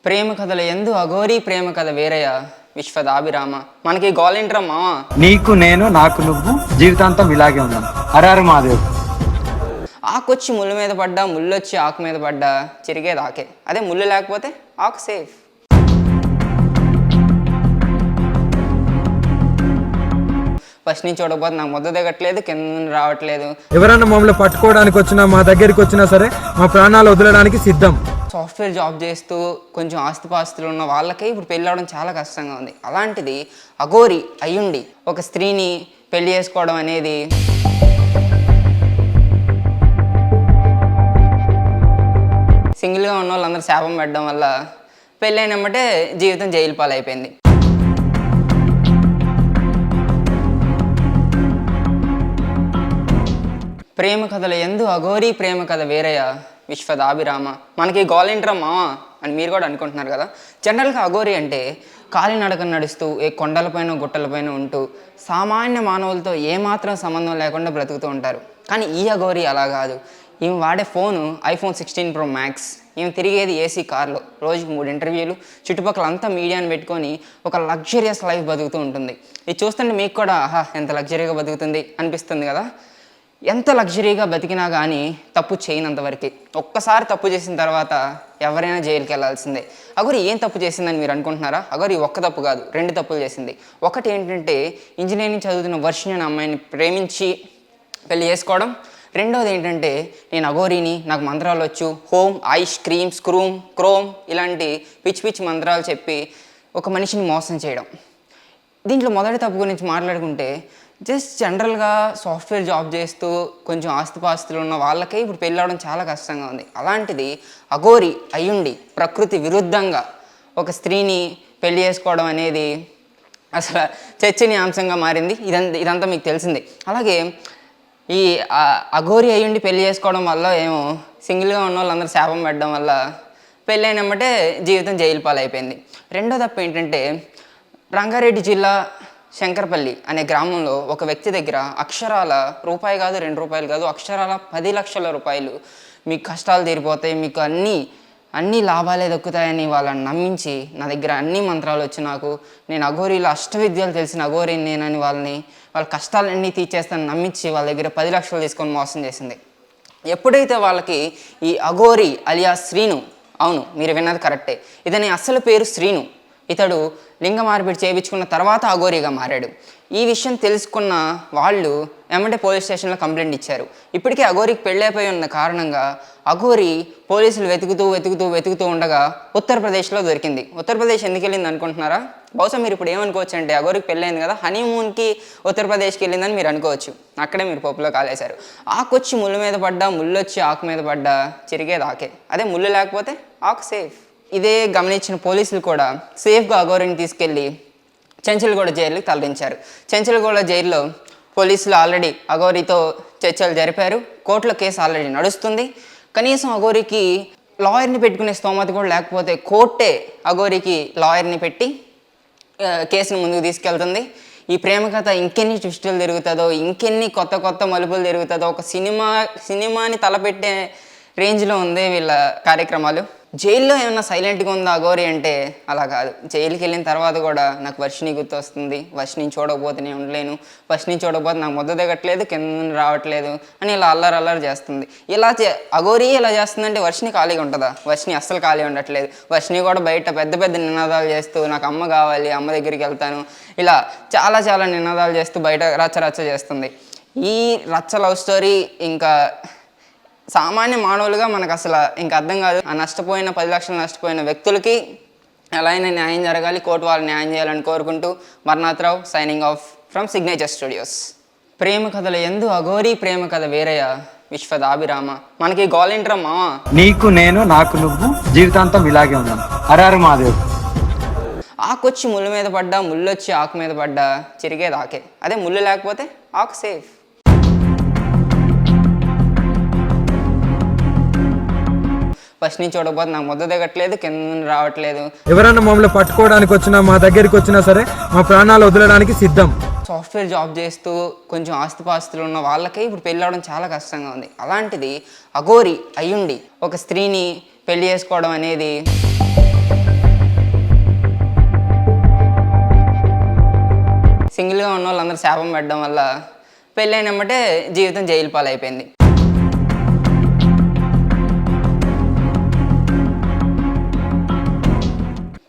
ప్రేమ కథల యందు అఘోరీ ప్రేమ కథ వేరయ్య విశ్వదాభిరామ. మనకి గోలేంట్రా మావా, నీకు నేను నాకు నువ్వు జీవితాంతం ఇలాగే ఉన్నాం. హరహర మహాదేవ్. ఆకొచ్చి ముళ్ళు మీద పడ్డా, ముళ్ళొచ్చి ఆకు మీద పడ్డా చిరిగేది ఆకే. అదే ముళ్ళు లేకపోతే ఆకు సేఫ్. ఫస్ట్ నుంచి చూడకపోతే నాకు ముద్ద దిగట్లేదు, కింద రావట్లేదు. ఎవరన్నా మమ్మల్ని పట్టుకోవడానికి వచ్చినా, మా దగ్గరికి వచ్చినా సరే మా ప్రాణాలు వదలడానికి సిద్ధం. సాఫ్ట్వేర్ జాబ్ చేస్తూ కొంచెం ఆస్తిపాస్తులు ఉన్న వాళ్ళకే ఇప్పుడు పెళ్ళి అవడం చాలా కష్టంగా ఉంది. అలాంటిది అఘోరి అయ్యుండి ఒక స్త్రీని పెళ్లి చేసుకోవడం అనేది సింగిల్గా ఉన్న వాళ్ళందరూ శాపం పెట్టడం వల్ల పెళ్ళైనమ్మటే జీవితం జైలు పాలైపోయింది. ప్రేమ కథల యందు అఘోరీ ప్రేమ కథ వేరయ్య విశ్వదాభిరామ. మనకి గోలేంట్రా మావా అని మీరు కూడా అనుకుంటున్నారు కదా. జనరల్గా అఘోరి అంటే కాలినడకన నడుస్తూ ఏ కొండలపైన గుట్టలపైన ఉంటూ సామాన్య మానవులతో ఏమాత్రం సంబంధం లేకుండా బ్రతుకుతూ ఉంటారు. కానీ ఈ అఘోరి అలా కాదు. ఈమె వాడే ఫోను iPhone 16 Pro Max. ఈమె తిరిగేది ఏసీ కార్లో, రోజుకి 3 ఇంటర్వ్యూలు, చుట్టుపక్కల అంతా మీడియాని పెట్టుకొని ఒక లగ్జరియస్ లైఫ్ బతుకుతూ ఉంటుంది. ఇది చూస్తుంటే మీకు కూడా ఆహా ఎంత లగ్జరీగా బతుకుతుంది అనిపిస్తుంది కదా. ఎంత లగ్జరీగా బతికినా కానీ తప్పు చేయనంతవరకు. ఒక్కసారి తప్పు చేసిన తర్వాత ఎవరైనా జైలుకి వెళ్ళాల్సిందే. అఘోరి ఏం తప్పు చేసిందని మీరు అనుకుంటున్నారా? అఘోరి ఒక్క తప్పు కాదు, 2 తప్పులు చేసింది. ఒకటి ఏంటంటే ఇంజనీరింగ్ చదువుతున్న వర్షిని అనే అమ్మాయిని ప్రేమించి పెళ్లి చేసుకోవడం. రెండోది ఏంటంటే నేను అఘోరిని, నాకు మంత్రాలు వచ్చు, హోమ్ ఐష్ క్రీమ్ స్క్రూమ్ క్రోమ్ ఇలాంటి పిచ్చి పిచ్చి మంత్రాలు చెప్పి ఒక మనిషిని మోసం చేయడం. దీంట్లో మొదటి తప్పు గురించి మాట్లాడుకుంటే జస్ట్ జనరల్గా సాఫ్ట్వేర్ జాబ్ చేస్తూ కొంచెం ఆస్తిపాస్తులు ఉన్న వాళ్ళకే ఇప్పుడు పెళ్ళి అవడం చాలా కష్టంగా ఉంది. అలాంటిది అఘోరి అయ్యుండి ప్రకృతి విరుద్ధంగా ఒక స్త్రీని పెళ్లి చేసుకోవడం అనేది అసలు చర్చనీయాంశంగా మారింది. ఇదంతా మీకు తెలిసింది. అలాగే ఈ అఘోరి అయ్యుండి పెళ్లి చేసుకోవడం వల్ల ఏమో సింగిల్గా ఉన్న వాళ్ళందరూ శాపం పెట్టడం వల్ల పెళ్ళైనమ్మటే జీవితం జైలు పాలైపోయింది. రెండో తప్పు ఏంటంటే రంగారెడ్డి జిల్లా శంకరపల్లి అనే గ్రామంలో ఒక వ్యక్తి దగ్గర అక్షరాల రూపాయి కాదు, 2 రూపాయలు కాదు, అక్షరాల 10 లక్షల రూపాయలు మీకు కష్టాలు తీరిపోతాయి, మీకు అన్ని లాభాలే దక్కుతాయని వాళ్ళని నమ్మించి నా దగ్గర అన్ని మంత్రాలు వచ్చి నేను అఘోరీలో అష్టవిద్యలు తెలిసిన అఘోరిని నేనని వాళ్ళ కష్టాలన్నీ తీర్చేస్తానని నమ్మించి వాళ్ళ దగ్గర 10 లక్షలు తీసుకొని మోసం చేసింది. ఎప్పుడైతే వాళ్ళకి ఈ అఘోరి అలియా శ్రీను, అవును మీరు విన్నది కరెక్టే, ఇతని అసలు పేరు శ్రీను, ఇతడు లింగ మార్పిడి చేయించుకున్న తర్వాత అఘోరిగా మారాడు. ఈ విషయం తెలుసుకున్న వాళ్ళు ఏమంటే పోలీస్ స్టేషన్లో కంప్లైంట్ ఇచ్చారు. ఇప్పటికే అఘోరికి పెళ్ళైపోయి ఉన్న కారణంగా అఘోరి పోలీసులు వెతుకుతూ ఉండగా ఉత్తరప్రదేశ్లో దొరికింది. ఉత్తరప్రదేశ్ ఎందుకు వెళ్ళింది అనుకుంటున్నారా? బహుశా మీరు ఇప్పుడు ఏమనుకోవచ్చు అంటే అఘోరికి పెళ్ళైంది కదా, హనీమూన్కి ఉత్తరప్రదేశ్కి వెళ్ళిందని మీరు అనుకోవచ్చు. అక్కడే మీరు పప్పులో కాలేశారు. ఆకొచ్చి ముళ్ళు మీద పడ్డా, ముళ్ళొచ్చి ఆకు మీద పడ్డా చిరిగేది ఆకే. అదే ముళ్ళు లేకపోతే ఆకు సేఫ్. ఇదే గమనించిన పోలీసులు కూడా సేఫ్గా అఘోరిని తీసుకెళ్ళి చెంచల్గూడ జైలుకి తరలించారు. చెంచల్గూడ జైల్లో పోలీసులు ఆల్రెడీ అఘోరితో చర్చలు జరిపారు. కోర్టులో కేసు ఆల్రెడీ నడుస్తుంది. కనీసం అఘోరికి లాయర్ని పెట్టుకునే స్తోమత కూడా లేకపోతే కోర్టే అఘోరికి లాయర్ని పెట్టి కేసును ముందుకు తీసుకెళ్తుంది. ఈ ప్రేమ కథ ఇంకెన్ని ట్విస్టులు తిరుగుతుందో, ఇంకెన్ని కొత్త మలుపులు తిరుగుతుందో, ఒక సినిమాని తలపెట్టే రేంజ్లో ఉంది వీళ్ళ కార్యక్రమాలు. జైల్లో ఏమన్నా సైలెంట్గా ఉందా అఘోరి అంటే అలా కాదు. జైలుకి వెళ్ళిన తర్వాత కూడా నాకు వర్షిని గుర్తు వస్తుంది, వర్షిని చూడకపోతే నేను ఉండలేను, వర్షిని చూడకపోతే నాకు ముద్ద దిగట్లేదు, కింద రావట్లేదు అని ఇలా అల్లరి చేస్తుంది. అఘోరి ఇలా చేస్తుందంటే వర్షిని ఖాళీగా ఉంటుందా? వర్షిని అస్సలు ఖాళీ ఉండట్లేదు. వర్షిని కూడా బయట పెద్ద నినాదాలు చేస్తూ నాకు అమ్మ కావాలి, అమ్మ దగ్గరికి వెళ్తాను, ఇలా చాలా నినాదాలు చేస్తూ బయట రచ్చ చేస్తుంది. ఈ రచ్చ లవ్ స్టోరీ ఇంకా సామాన్య మానవులుగా మనకు అసలు ఇంకా అర్థం కాదు. ఆ 10 లక్షలు నష్టపోయిన వ్యక్తులకి ఎలా అయినా న్యాయం జరగాలి, కోర్టు వాళ్ళు న్యాయం చేయాలని కోరుకుంటూ మర్నాథరావు signing off from signature studios. ప్రేమ కథల యందు అఘోరీ ప్రేమ కథ వేరయ్య విశ్వదాభిరామ. మనకి గోలేంట్రా మావా, నీకు నేను నాకు నువ్వు జీవితాంతం ఇలాగే ఉన్నాం. హరహర మహాదేవ్. ఆకొచ్చి ముళ్ళు మీద పడ్డా, ముళ్ళొచ్చి ఆకు మీద పడ్డా చిరిగేది ఆకే. అదే ముళ్ళు లేకపోతే ఆకు సేఫ్. ఫస్ట్ నుంచి చూడకపోతే నాకు ముద్ద దిగట్లేదు, కింద రావట్లేదు. ఎవరన్నా మమ్మల్ని పట్టుకోవడానికి వచ్చినా, మా దగ్గరికి వచ్చినా సరే మా ప్రాణాలు వదలడానికి సిద్ధం. సాఫ్ట్వేర్ జాబ్ చేస్తూ కొంచెం ఆస్తిపాస్తులు ఉన్న వాళ్ళకే ఇప్పుడు పెళ్ళి అవడం చాలా కష్టంగా ఉంది. అలాంటిది అఘోరి అయ్యుండి ఒక స్త్రీని పెళ్లి చేసుకోవడం అనేది సింగిల్గా ఉన్న వాళ్ళందరూ శాపం పెట్టడం వల్ల పెళ్ళైనమ్మటే జీవితం జైలు పాలైపోయింది.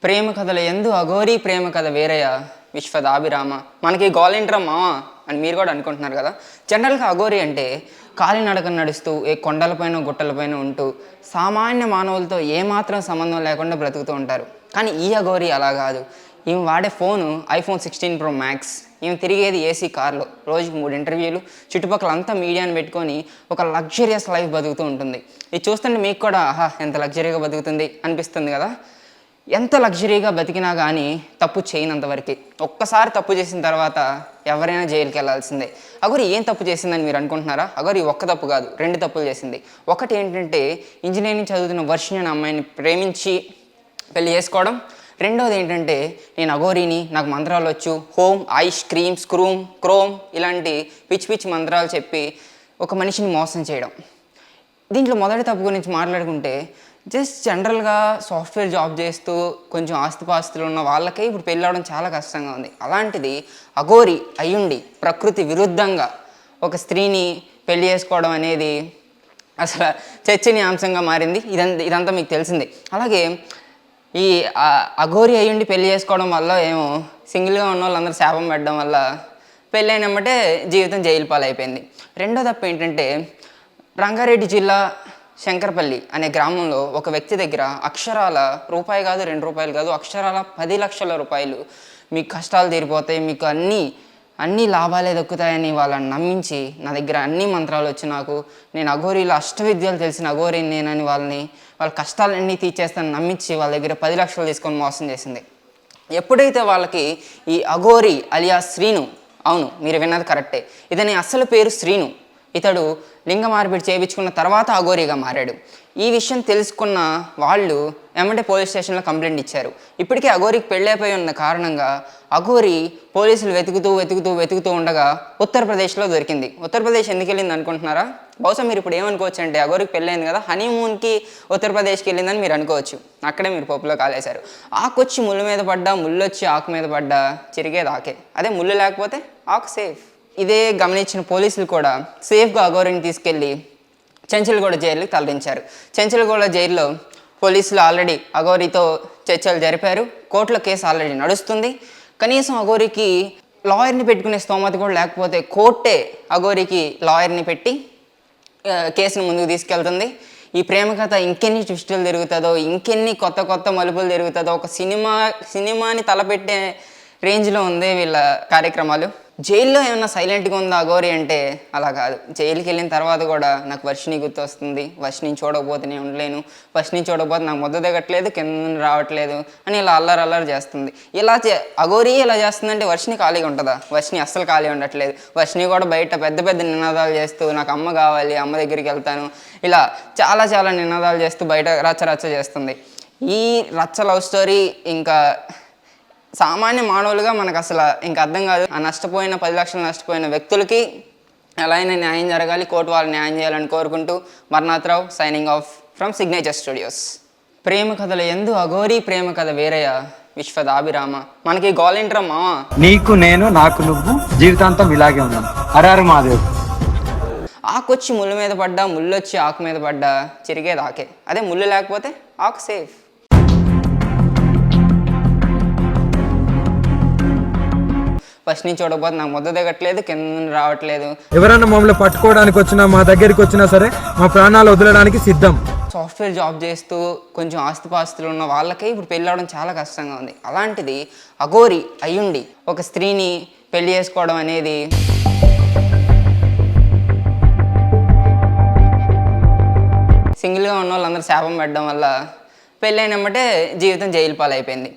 ప్రేమ కథల ఎందు అఘోరీ ప్రేమ కథ వేరయ్య విశ్వదాభిరామ. మనకి గోలేంట్రా మావా అని మీరు కూడా అనుకుంటున్నారు కదా. జనరల్గా అఘోరీ అంటే కాలినడకన నడుస్తూ ఏ కొండలపైన గుట్టలపైన ఉంటూ సామాన్య మానవులతో ఏమాత్రం సంబంధం లేకుండా బ్రతుకుతూ ఉంటారు. కానీ ఈ అఘోరీ అలా కాదు. ఈమె వాడే ఫోను iPhone 16 Pro Max. ఈమె తిరిగేది ఏసీ కార్లో, రోజుకి 3 ఇంటర్వ్యూలు, చుట్టుపక్కల అంతా మీడియాని పెట్టుకొని ఒక లగ్జరియస్ లైఫ్ బతుకుతూ ఉంటుంది. ఇది చూస్తుంటే మీకు కూడా ఆహా ఎంత లగ్జరీగా బతుకుతుంది అనిపిస్తుంది కదా. ఎంత లగ్జరీగా బతికినా కానీ తప్పు చేయనంతవరకు. ఒక్కసారి తప్పు చేసిన తర్వాత ఎవరైనా జైలుకి వెళ్ళాల్సిందే. అగోరి ఏం తప్పు చేసిందని మీరు అనుకుంటున్నారా? అగోరి ఒక్క తప్పు కాదు, 2 తప్పులు చేసింది. ఒకటి ఏంటంటే ఇంజనీరింగ్ చదువుతున్న వర్షిని అనే అమ్మాయిని ప్రేమించి పెళ్లి చేసుకోవడం. రెండోది ఏంటంటే నేను అఘోరీని, నాకు మంత్రాలు వచ్చు, హోమ్, ఐష్, క్రీమ్, స్క్రూమ్, క్రోమ్ ఇలాంటి పిచ్చి పిచ్చి మంత్రాలు చెప్పి ఒక మనిషిని మోసం చేయడం. దీంట్లో మొదటి తప్పు గురించి మాట్లాడుకుంటే జస్ట్ జనరల్గా సాఫ్ట్వేర్ జాబ్ చేస్తూ కొంచెం ఆస్తిపాస్తులు ఉన్న వాళ్ళకే ఇప్పుడు పెళ్ళి అవడం చాలా కష్టంగా ఉంది. అలాంటిది అఘోరి అయ్యుండి ప్రకృతి విరుద్ధంగా ఒక స్త్రీని పెళ్లి చేసుకోవడం అనేది అసలు చర్చనీయాంశంగా మారింది. ఇదంతా మీకు తెలిసింది. అలాగే ఈ అఘోరి అయ్యుండి పెళ్లి చేసుకోవడం వల్ల ఏమో సింగిల్గా ఉన్న వాళ్ళందరూ శాపం పెట్టడం వల్ల పెళ్ళైనమ్మటే జీవితం జైలు పాలైపోయింది. రెండో తప్పు ఏంటంటే రంగారెడ్డి జిల్లా శంకరపల్లి అనే గ్రామంలో ఒక వ్యక్తి దగ్గర అక్షరాల రూపాయి కాదు, 2 రూపాయలు కాదు, అక్షరాల 10 లక్షల రూపాయలు మీకు కష్టాలు తీరిపోతాయి, మీకు అన్ని లాభాలే దక్కుతాయని వాళ్ళని నమ్మించి నా దగ్గర అన్ని మంత్రాలు వచ్చి నేను అఘోరీలో అష్టవిద్యలు తెలిసిన అఘోరీని నేనని వాళ్ళ కష్టాలన్నీ తీర్చేస్తానని నమ్మించి వాళ్ళ దగ్గర 10 లక్షలు తీసుకొని మోసం చేసింది. ఎప్పుడైతే వాళ్ళకి ఈ అఘోరి అలియా శ్రీను, అవును మీరు విన్నది కరెక్టే, ఇతని అసలు పేరు శ్రీను, ఇతడు లింగ మార్పిడి చేయించుకున్న తర్వాత అఘోరీగా మారాడు. ఈ విషయం తెలుసుకున్న వాళ్ళు ఏమంటే పోలీస్ స్టేషన్లో కంప్లైంట్ ఇచ్చారు. ఇప్పటికే అఘోరికి పెళ్ళైపోయి ఉన్న కారణంగా అఘోరి పోలీసులు వెతుకుతూ ఉండగా ఉత్తరప్రదేశ్లో దొరికింది. ఉత్తరప్రదేశ్ ఎందుకు వెళ్ళింది అనుకుంటున్నారా? బహుశా మీరు ఇప్పుడు ఏమనుకోవచ్చు అంటే అఘోరికి పెళ్ళైంది కదా, హనీమూన్కి ఉత్తరప్రదేశ్కి వెళ్ళిందని మీరు అనుకోవచ్చు. అక్కడే మీరు పప్పులో కాలేశారు. ఆకొచ్చి ముళ్ళు మీద పడ్డా, ముళ్ళు వచ్చి ఆకు మీద పడ్డా చిరిగేది ఆకే. అదే ముళ్ళు లేకపోతే ఆకు సేఫ్. ఇదే గమనించిన పోలీసులు కూడా సేఫ్గా అఘోరిని తీసుకెళ్ళి చెంచల్గూడ జైలుకి తరలించారు. చెంచల్గూడ జైల్లో పోలీసులు ఆల్రెడీ అఘోరితో చర్చలు జరిపారు. కోర్టులో కేసు ఆల్రెడీ నడుస్తుంది. కనీసం అఘోరికి లాయర్ని పెట్టుకునే స్తోమత కూడా లేకపోతే కోర్టే అఘోరికి లాయర్ని పెట్టి కేసును ముందుకు తీసుకెళ్తుంది. ఈ ప్రేమ కథ ఇంకెన్ని ట్విస్టులు తిరుగుతుందో, ఇంకెన్ని కొత్త మలుపులు తిరుగుతుందో, ఒక సినిమాని తలపెట్టే రేంజ్లో ఉంది వీళ్ళ కార్యక్రమాలు. జైల్లో ఏమన్నా సైలెంట్గా ఉందా అఘోరి అంటే అలా కాదు. జైలుకి వెళ్ళిన తర్వాత కూడా నాకు వర్షిని గుర్తు వస్తుంది, వర్షిని చూడకపోతే నేను ఉండలేను, వర్షిని చూడకపోతే నాకు ముద్ద దిగట్లేదు, కింద రావట్లేదు అని ఇలా అల్లరి చేస్తుంది. అఘోరి ఇలా చేస్తుందంటే వర్షిని ఖాళీగా ఉంటుందా? వర్షిని అస్సలు ఖాళీ ఉండట్లేదు. వర్షిని కూడా బయట పెద్ద నినాదాలు చేస్తూ నాకు అమ్మ కావాలి, అమ్మ దగ్గరికి వెళ్తాను, ఇలా చాలా నినాదాలు చేస్తూ బయట రచ్చ చేస్తుంది. ఈ రచ్చ లవ్ స్టోరీ ఇంకా సామాన్య మానవులుగా మనకు అసలు ఇంకా అర్థం కాదు. ఆ నష్టపోయిన 10 లక్షలు నష్టపోయిన వ్యక్తులకి ఎలా అయినా న్యాయం జరగాలి, కోర్టు వాళ్ళు న్యాయం చేయాలని కోరుకుంటూ మర్నాథరావు signing off from signature studios. ప్రేమ కథల ఎందు అఘోరీ ప్రేమ కథ వేరయ్య విశ్వదాభిరామ. మనకి గోలేంట్రా మావా, నీకు నేను, నాకు నువ్వు, జీవితాంతం ఇలాగే ఉన్నాం. హరారు మాదేవ్. ఆకొచ్చి ముళ్ళు మీద పడ్డా, ముళ్ళు వచ్చి ఆకు మీద పడ్డా చిరిగేది ఆకే. అదే ముళ్ళు లేకపోతే ఆకు సేఫ్. ఫస్ట్ నుంచి చూడకపోతే నాకు ముద్ద దిగట్లేదు, కింద రావట్లేదు. ఎవరైనా మమ్మల్ని పట్టుకోవడానికి వచ్చినా, మా దగ్గరికి వచ్చినా సరే మా ప్రాణాలు వదలడానికి సిద్ధం. సాఫ్ట్వేర్ జాబ్ చేస్తూ కొంచెం ఆస్తిపాస్తులు ఉన్న వాళ్ళకే ఇప్పుడు పెళ్ళి అవడం చాలా కష్టంగా ఉంది. అలాంటిది అఘోరి అయ్యుండి ఒక స్త్రీని పెళ్లి చేసుకోవడం అనేది సింగిల్గా ఉన్న వాళ్ళందరూ శాపం పెట్టడం వల్ల పెళ్ళైనమ్మటే జీవితం జైలు పాలైపోయింది.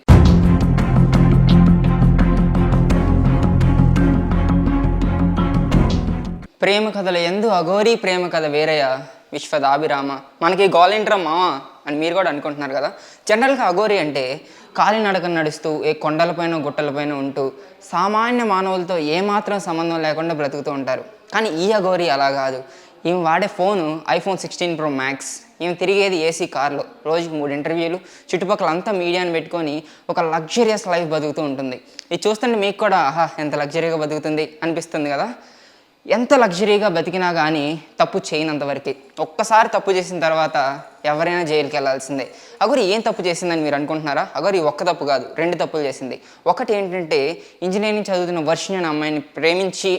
ప్రేమ కథల ఎందు అఘోరీ ప్రేమ కథ వేరయ్య విశ్వదాభిరామ. మనకి గోలేంట్రా మావా అని మీరు కూడా అనుకుంటున్నారు కదా. జనరల్గా అఘోరి అంటే కాలినడకన నడుస్తూ ఏ కొండలపైన గుట్టలపైన ఉంటూ సామాన్య మానవులతో ఏమాత్రం సంబంధం లేకుండా బ్రతుకుతూ ఉంటారు. కానీ ఈ అఘోరి అలా కాదు. ఈమె వాడే ఫోను iPhone 16 Pro Max. ఈమె తిరిగేది ఏసీ కార్లో, రోజుకి 3 ఇంటర్వ్యూలు, చుట్టుపక్కల అంతా మీడియాని పెట్టుకొని ఒక లగ్జరియస్ లైఫ్ బతుకుతూ ఉంటుంది. ఇది చూస్తుంటే మీకు కూడా ఆహా ఎంత లగ్జరీగా బతుకుతుంది అనిపిస్తుంది కదా. ఎంత లగ్జరీగా బతికినా కానీ తప్పు చేయనంతవరకు. ఒక్కసారి తప్పు చేసిన తర్వాత ఎవరైనా జైలుకి వెళ్ళాల్సిందే. అగోరి ఏం తప్పు చేసిందని మీరు అనుకుంటున్నారా? అగోరి ఒక్క తప్పు కాదు, 2 తప్పులు చేసింది. ఒకటి ఏంటంటే ఇంజనీరింగ్ చదువుతున్న వర్షిణి అనే అమ్మాయిని ప్రేమించి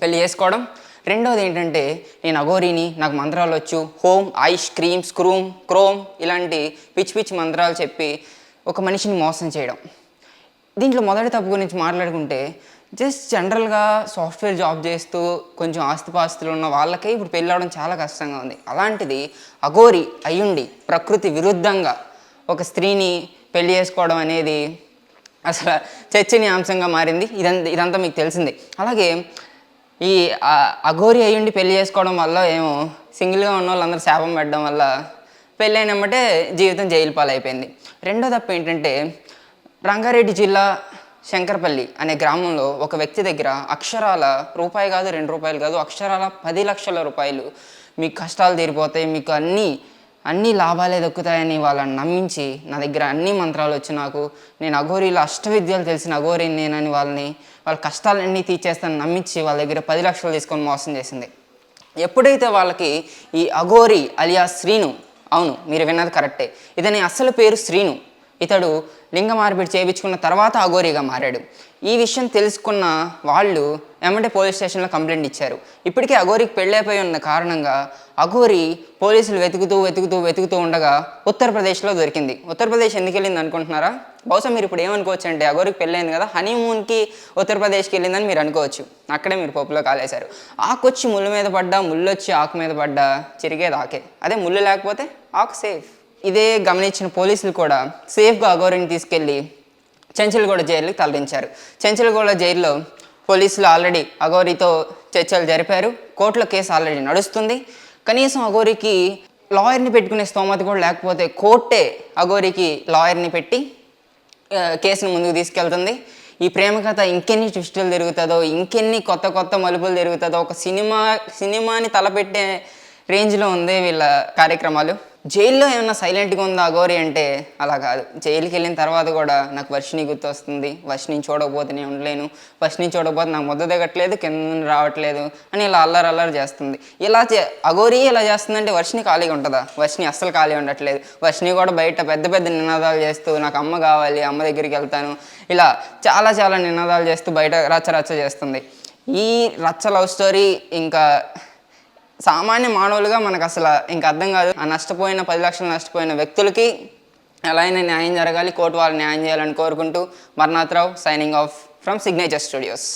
పెళ్లి చేసుకోవడం. రెండోది ఏంటంటే నేను అఘోరీని, నాకు మంత్రాలు వచ్చు, హోమ్, ఐష్, క్రీమ్, క్రోమ్ ఇలాంటి పిచ్చి పిచ్చి మంత్రాలు చెప్పి ఒక మనిషిని మోసం చేయడం. దీంట్లో మొదటి తప్పు గురించి మాట్లాడుకుంటే జస్ట్ జనరల్గా సాఫ్ట్వేర్ జాబ్ చేస్తూ కొంచెం ఆస్తిపాస్తులు ఉన్న వాళ్ళకే ఇప్పుడు పెళ్ళి అవడం చాలా కష్టంగా ఉంది. అలాంటిది అఘోరి అయ్యుండి ప్రకృతి విరుద్ధంగా ఒక స్త్రీని పెళ్లి చేసుకోవడం అనేది అసలు చర్చనీయాంశంగా మారింది. ఇదంతా మీకు తెలిసింది. అలాగే ఈ అఘోరి అయ్యుండి పెళ్లి చేసుకోవడం వల్ల ఏమో సింగిల్గా ఉన్న వాళ్ళందరూ శాపం పెట్టడం వల్ల పెళ్ళైనమ్మటే జీవితం జైలు పాలైపోయింది. రెండో తప్పు ఏంటంటే రంగారెడ్డి జిల్లా శంకరపల్లి అనే గ్రామంలో ఒక వ్యక్తి దగ్గర అక్షరాల రూపాయి కాదు, 2 రూపాయలు కాదు, అక్షరాల 10 లక్షల రూపాయలు మీకు కష్టాలు తీరిపోతాయి, మీకు అన్ని లాభాలే దక్కుతాయని వాళ్ళని నమ్మించి నా దగ్గర అన్ని మంత్రాలు వచ్చి నేను అఘోరీలో అష్టవిద్యలు తెలిసిన అఘోరీని నేనని వాళ్ళ కష్టాలన్నీ తీర్చేస్తానని నమ్మించి వాళ్ళ దగ్గర 10 లక్షలు తీసుకొని మోసం చేసింది. ఎప్పుడైతే వాళ్ళకి ఈ అఘోరి అలియా శ్రీను, అవును మీరు విన్నది కరెక్టే, ఇతని అసలు పేరు శ్రీను, ఇతడు లింగ మార్పిడి చేయించుకున్న తర్వాత అఘోరీగా మారాడు. ఈ విషయం తెలుసుకున్న వాళ్ళు ఏమంటే పోలీస్ స్టేషన్లో కంప్లైంట్ ఇచ్చారు. ఇప్పటికే అఘోరికి పెళ్ళైపోయి ఉన్న కారణంగా అఘోరి పోలీసులు వెతుకుతూ ఉండగా ఉత్తరప్రదేశ్లో దొరికింది. ఉత్తరప్రదేశ్ ఎందుకు వెళ్ళింది అనుకుంటున్నారా? బహుశా మీరు ఇప్పుడు ఏమనుకోవచ్చు అంటే అఘోరికి పెళ్ళైంది కదా, హనీమూన్కి ఉత్తరప్రదేశ్కి వెళ్ళిందని మీరు అనుకోవచ్చు. అక్కడే మీరు పప్పులో కాలేశారు. ఆకొచ్చి ముళ్ళు మీద పడ్డా, ముళ్ళు వచ్చి ఆకు మీద పడ్డా చిరిగేది ఆకే. అదే ముళ్ళు లేకపోతే ఆకు సేఫ్. ఇదే గమనించిన పోలీసులు కూడా సేఫ్గా అఘోరిని తీసుకెళ్ళి చెంచల్గూడ జైలుకి తరలించారు. చెంచల్గూడ జైల్లో పోలీసులు ఆల్రెడీ అఘోరితో చర్చలు జరిపారు. కోర్టులో కేసు ఆల్రెడీ నడుస్తుంది. కనీసం అఘోరికి లాయర్ని పెట్టుకునే స్తోమత కూడా లేకపోతే కోర్టే అఘోరికి లాయర్ని పెట్టి కేసును ముందుకు తీసుకెళ్తుంది. ఈ ప్రేమ కథ ఇంకెన్ని ట్విస్టులు తిరుగుతుందో, ఇంకెన్ని కొత్త మలుపులు తిరుగుతుందో, ఒక సినిమాని తలపెట్టే రేంజ్లో ఉంది వీళ్ళ కార్యక్రమాలు. జైల్లో ఏమన్నా సైలెంట్గా ఉందా అఘోరి అంటే అలా కాదు. జైలుకి వెళ్ళిన తర్వాత కూడా నాకు వర్షిని గుర్తొస్తుంది, వర్షిని చూడకపోతే నేను ఉండలేను, వర్షిని చూడకపోతే నాకు ముద్ద దిగట్లేదు, కింద రావట్లేదు అని ఇలా అల్లరి చేస్తుంది. అఘోరి ఇలా చేస్తుందంటే వర్షిని ఖాళీగా ఉంటుందా? వర్షిని అస్సలు ఖాళీ ఉండట్లేదు. వర్షిని కూడా బయట పెద్ద నినాదాలు చేస్తూ నాకు అమ్మ కావాలి, అమ్మ దగ్గరికి వెళ్తాను, ఇలా చాలా నినాదాలు చేస్తూ బయట రచ్చ చేస్తుంది. ఈ రచ్చ లవ్ స్టోరీ ఇంకా సామాన్య మానవులుగా మనకు అసలు ఇంకా అర్థం కాదు. ఆ 10 లక్షలు నష్టపోయిన వ్యక్తులకి ఎలా అయినా న్యాయం జరగాలి, కోర్టు వాళ్ళు న్యాయం చేయాలని కోరుకుంటూ మర్నాథరావు signing off from signature studios.